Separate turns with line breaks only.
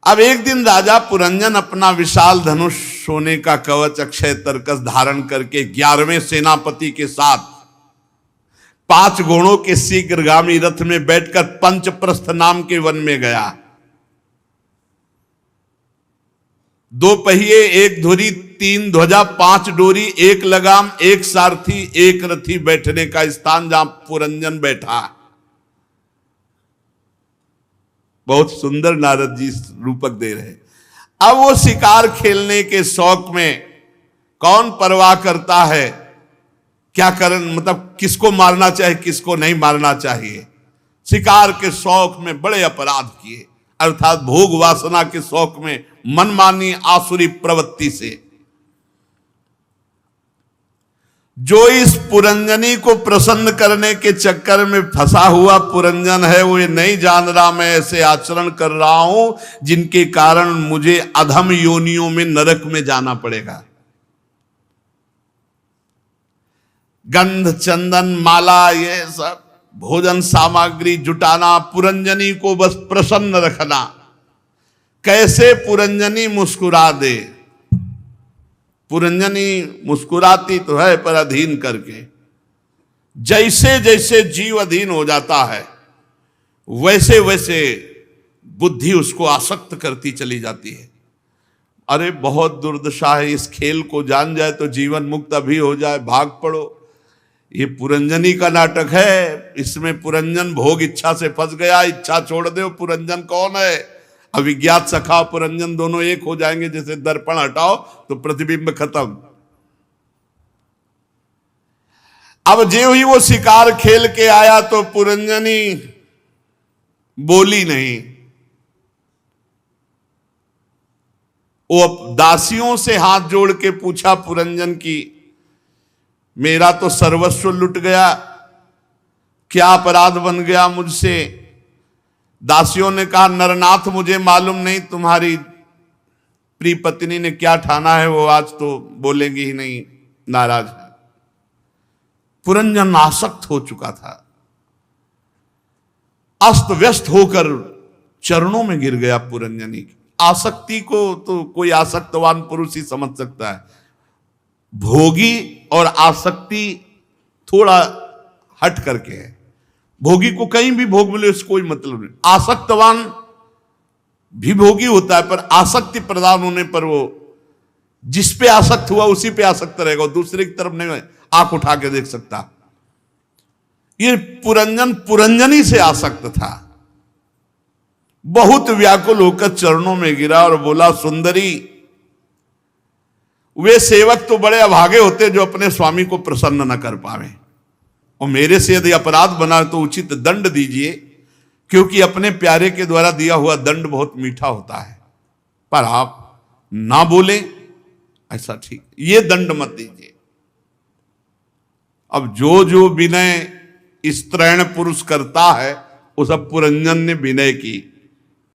अब एक दिन राजा पुरंजन अपना विशाल धनुष, सोने का कवच, अक्षय तरकस धारण करके 11वें सेनापति के साथ 5 घोड़ों के शीघ्रगामी रथ में बैठकर पंचप्रस्थ नाम के वन में गया। 2 पहिए, 1 धुरी, 3 ध्वजा, 5 डोरी, 1 लगाम, 1 सारथी, 1 रथी बैठने का स्थान जहां पुरंजन बैठा। बहुत सुंदर नारद जी रूपक दे रहे। अब वो शिकार खेलने के शौक में कौन परवाह करता है क्या करन, मतलब किसको मारना चाहिए किसको नहीं मारना चाहिए। शिकार के शौक में बड़े अपराध किए, अर्थात भोग वासना के शौक में मनमानी आसुरी प्रवृत्ति से। जो इस पुरंजनी को प्रसन्न करने के चक्कर में फंसा हुआ पुरंजन है, वो ये नहीं जान रहा मैं ऐसे आचरण कर रहा हूं जिनके कारण मुझे अधम योनियों में, नरक में जाना पड़ेगा। गंध, चंदन, माला, ये सब भोजन सामग्री जुटाना, पुरंजनी को बस प्रसन्न रखना। कैसे पुरंजनी मुस्कुरा दे। पुरंजनी मुस्कुराती तो है पर अधीन करके। जैसे जैसे जीव अधीन हो जाता है वैसे वैसे बुद्धि उसको आसक्त करती चली जाती है। अरे बहुत दुर्दशा है, इस खेल को जान जाए तो जीवन मुक्त अभी हो जाए, भाग पड़ो। ये पुरंजनी का नाटक है, इसमें पुरंजन भोग इच्छा से फंस गया। इच्छा छोड़ दो, पुरंजन कौन है? अविज्ञात सखा पुरंजन दोनों एक हो जाएंगे, जैसे दर्पण हटाओ तो प्रतिबिंब खत्म। अब जो ही वो शिकार खेल के आया तो पुरंजनी बोली नहीं। वो दासियों से हाथ जोड़ के पूछा पुरंजन की, मेरा तो सर्वस्व लुट गया, क्या अपराध बन गया मुझसे? दासियों ने कहा, नरनाथ मुझे मालूम नहीं तुम्हारी प्रिय पत्नी ने क्या ठाना है, वो आज तो बोलेंगी ही नहीं, नाराज है। पुरंजन आसक्त हो चुका था, अस्त व्यस्त होकर चरणों में गिर गया पुरंजनी की। आसक्ति को तो कोई आसक्तवान पुरुष ही समझ सकता है। भोगी और आसक्ति थोड़ा हट करके है। भोगी को कहीं भी भोग मिले उससे कोई मतलब नहीं। आसक्तवान भी भोगी होता है, पर आसक्ति प्रदान होने पर वो जिस पे आसक्त हुआ उसी पे आसक्त रहेगा, दूसरे की तरफ नहीं आंख उठा के देख सकता। ये पुरंजन पुरंजनी से आसक्त था। बहुत व्याकुल होकर चरणों में गिरा और बोला, सुंदरी, वे सेवक तो बड़े अभागे होते जो अपने स्वामी को प्रसन्न न कर पावे, और मेरे से यदि अपराध बना तो उचित दंड दीजिए, क्योंकि अपने प्यारे के द्वारा दिया हुआ दंड बहुत मीठा होता है। पर आप ना बोले ऐसा ठीक, ये दंड मत दीजिए। अब जो जो विनय स्त्रैण पुरुष करता है वो सब पुरंजन ने विनय की।